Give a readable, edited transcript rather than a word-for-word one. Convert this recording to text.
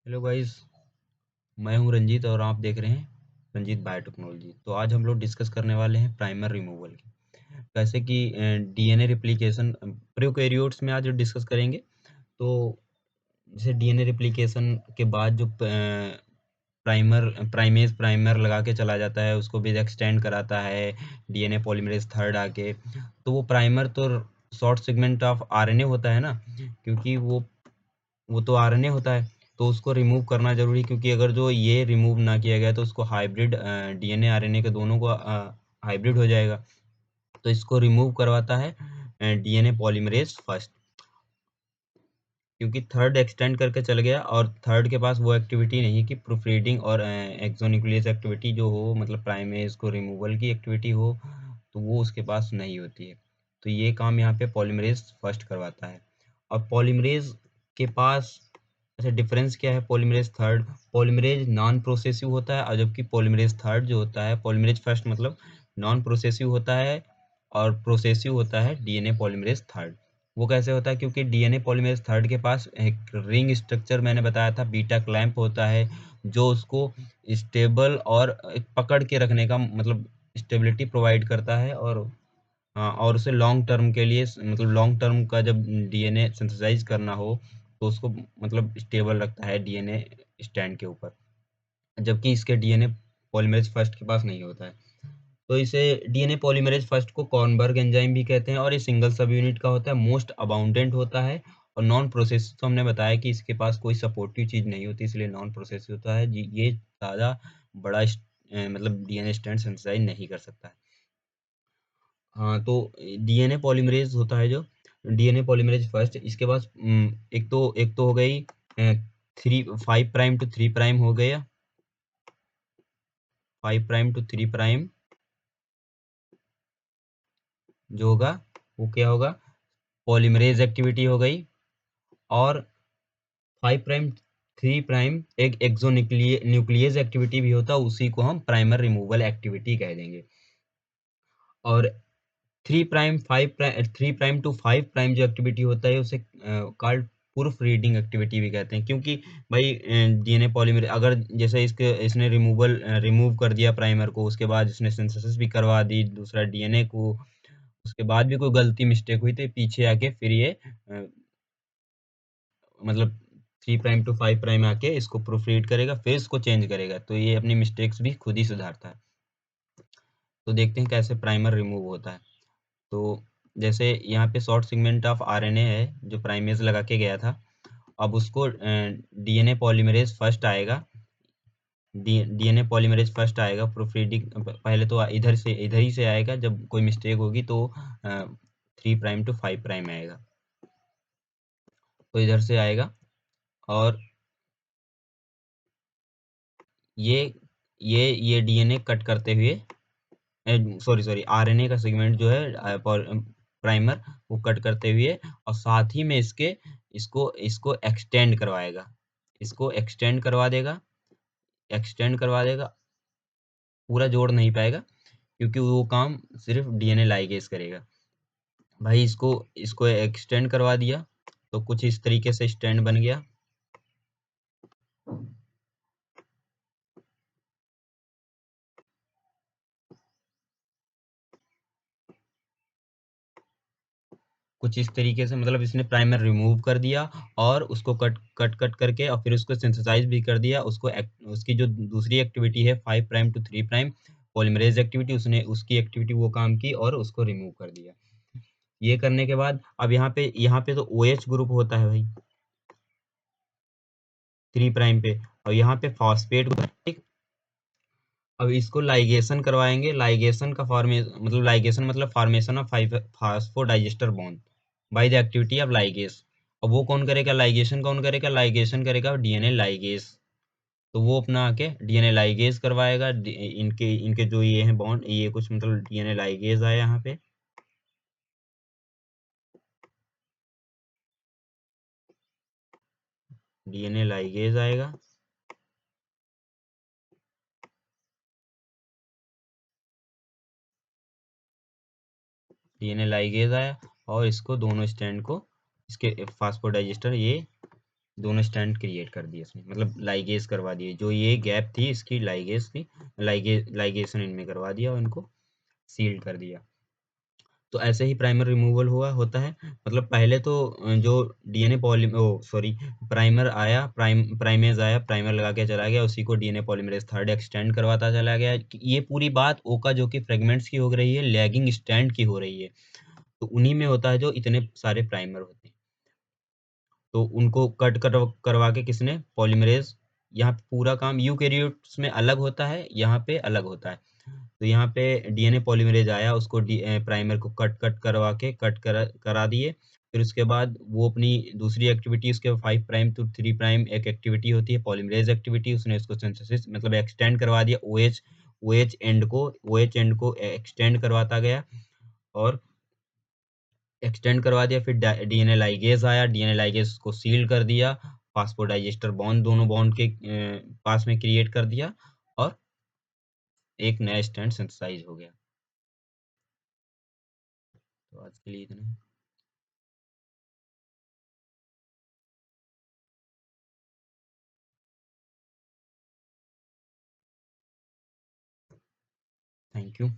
Hello guys, मैं हूं रंजीत और आप देख रहे हैं रंजीत बायोटेक्नोलॉजी। तो आज हम लोग डिस्कस करने वाले हैं प्राइमर रिमूवल की। कैसे कि डीएनए रिप्लिकेशन प्रोकैरियोट्स में आज डिस्कस करेंगे। तो जैसे डीएनए रिप्लिकेशन के बाद जो प्राइमर लगा के चला जाता है, उसको भी एक्सटेंड कराता है डीएनए पॉलीमरेज थर्ड आके। तो वो प्राइमर तो शॉर्ट सेगमेंट ऑफ आरएनए होता है ना, क्योंकि वो तो आरएनए होता है। तो उसको रिमूव करना जरूरी, क्योंकि अगर जो ये रिमूव ना किया गया तो उसको हाइब्रिड डीएनए आरएनए के दोनों को हाइब्रिड हो जाएगा। तो इसको रिमूव करवाता है डीएनए पॉलीमरेज फर्स्ट, क्योंकि थर्ड एक्सटेंड करके चल गया और थर्ड के पास वो एक्टिविटी नहीं है कि प्रूफ रीडिंग और एक्सोन्यूक्लियस एक्टिविटी जो हो, मतलब प्राइमेज को रिमूवल की एक्टिविटी हो, तो वो उसके पास नहीं होती है। तो ये काम यहाँ पे पॉलीमरेज फर्स्ट करवाता है। और पॉलीमरेज के पास अच्छा डिफरेंस क्या है? Polymerase third, polymerase non progressive होता है, और जबकि पॉलीमरेज थर्ड जो होता है, पॉलीमरेज फर्स्ट मतलब नॉन प्रोसेसिव होता है और प्रोसेसिव होता है डीएनए पॉलीमरेज थर्ड। वो कैसे होता है? क्योंकि डीएनए पॉलीमरेज थर्ड के पास एक रिंग स्ट्रक्चर मैंने बताया था, बीटा क्लैंप होता है, जो उसको स्टेबल और एक पकड़ के रखने का मतलब स्टेबिलिटी प्रोवाइड करता है। और हाँ, और उसे लॉन्ग टर्म के लिए मतलब लॉन्ग टर्म का जब डीएनए सिंथेसाइज करना हो तो उसको मतलब स्टेबल रखता है डीएनए स्टैंड के ऊपर, जबकि इसके डीएनए पॉलीमरेज फर्स्ट के पास नहीं होता है। तो इसे डीएनए पॉलीमरेज फर्स्ट को कॉर्नबर्ग एंजाइम भी कहते हैं, और ये सिंगल सब यूनिट का होता है, मोस्ट अबाउंडेंट होता है और नॉन प्रोसेसिव। तो हमने बताया कि इसके पास कोई सपोर्टिव चीज नहीं होती, इसलिए नॉन प्रोसेसिव होता है ये ज़्यादा बड़ा मतलब डीएनए स्टैंड सिंथेसाइज नहीं कर सकता है। हाँ, तो डीएनए पॉलीमरेज होता है जो डीएनए पॉलीमरेज फर्स्ट, इसके पास एक तो हो गई 5' to 3' हो गया, 5' to 3' जो होगा वो क्या होगा? पॉलीमरेज एक्टिविटी हो गई। और 5' 3' एक न्यूक्लियस एक्टिविटी भी होता है, उसी को हम प्राइमर रिमूवल एक्टिविटी कह देंगे। और 3' 5' 3' to 5' जो एक्टिविटी होता है उसे कॉल्ड प्रूफ रीडिंग एक्टिविटी भी कहते हैं, क्योंकि भाई डीएनए पॉलीमरेज अगर जैसे इसने रिमूव कर दिया प्राइमर को, उसके बाद इसने सिंथेसिस भी करवा दी दूसरा डीएनए को, उसके बाद भी कोई गलती मिस्टेक हुई तो पीछे आके फिर ये मतलब 3' to 5' आके इसको प्रूफ रीड करेगा, फिर इसको चेंज करेगा, तो ये अपनी मिस्टेक्स भी खुद ही सुधारता है। तो देखते हैं कैसे प्राइमर रिमूव होता है। तो जैसे यहाँ पे शॉर्ट सेगमेंट ऑफ आरएनए है जो प्राइमेज लगा के गया था, अब उसको डीएनए पॉलीमरेज फर्स्ट आएगा, डीएनए पॉलीमरेज फर्स्ट आएगा प्रूफ रीडिंग। पहले तो इधर ही से आएगा, जब कोई मिस्टेक होगी तो 3' to 5' आएगा, तो इधर से आएगा। और ये ये डीएनए कट करते हुए सॉरी आरएनए का सेगमेंट जो है प्राइमर, वो कट करते हुए और साथ ही में इसको इसको एक्सटेंड करवाएगा, इसको एक्सटेंड करवा देगा। पूरा जोड़ नहीं पाएगा, क्योंकि वो काम सिर्फ डीएनए लाइगेज करेगा। भाई इसको इसको एक्सटेंड करवा दिया तो कुछ इस तरीके से स्टैंड बन गया। कुछ इस तरीके से, मतलब इसने प्राइमर रिमूव कर दिया और उसको कट करके और फिर उसको सिंथेसाइज भी कर दिया। उसकी जो दूसरी एक्टिविटी है 5' to 3' पॉलीमरेज एक्टिविटी, उसने उसकी एक्टिविटी वो काम की और उसको रिमूव कर दिया। ये करने के बाद अब यहाँ पे तो OH ग्रुप होता है भाई 3' पे, और यहाँ पे फॉस्फेट ग्रुप है, ठीक। अब इसको लाइगेशन करवाएंगे। लाइगेशन मतलब formation of phosphodiester bond by the activity of ligase. अब वो कौन करेगा? लाइगेशन कौन करेगा? लाइगेशन करेगा डीएनए लाइगेस। तो वो अपना आके डीएनए लाइगेस करवाएगा। इनके इनके जो ये हैं बॉन्ड, ये कुछ मतलब डीएनए लाइगेस आया यहाँ पे, डीएनए लाइगेज आएगा, डीएनए लाइगेज आया और इसको दोनों स्टैंड को इसके फास्फोडाइजेस्टर ये दोनों स्टैंड क्रिएट कर दिए इसने, मतलब लाइगेज करवा दिए, जो ये गैप थी इसकी लाइगेज की, लाइगेशन इनमें करवा दिया और इनको सील्ड कर दिया। तो ऐसे ही प्राइमर रिमूवल हुआ होता है। मतलब पहले तो जो डीएनए पॉली ओ सॉरी प्राइमर आया, प्राइमेज आया, प्राइमर लगा के चला गया, उसी को डीएनए पॉलीमरेज थर्ड एक्सटेंड करवाता चला गया। ये पूरी बात ओका जो कि फ्रेगमेंट्स की हो रही है, लैगिंग स्ट्रैंड की हो रही है। तो उन्हीं में होता है जो इतने सारे प्राइमर होते हैं। तो उनको कट करवा के किसने, पॉलीमरेज। यहाँ पे पूरा काम यूकेरियोट्स में अलग होता है, यहाँ पे अलग होता है। तो यहाँ पे डीएनए पॉलीमरेज आया, उसको प्राइमर को कट करवा के करा दिए। फिर उसके बाद वो अपनी दूसरी एक्टिविटी, उसके 5 प्राइम टू 3 प्राइम एक एक्टिविटी होती है पॉलीमरेज एक्टिविटी, उसने उसको सिंथेसिस मतलब एक्सटेंड करवा दिया, ओएच एंड को एक्सटेंड करवाता गया और एक्सटेंड करवा दिया। फिर डीएनए लाइगेज आया, डीएनए लाइगेज को सील कर दिया, फास्फोडाइजेस्टर बॉन्ड दोनों बॉन्ड के पास में क्रिएट कर दिया और एक नया स्ट्रैंड सिंथेसाइज हो गया। तो आज के लिए इतना। Thank you.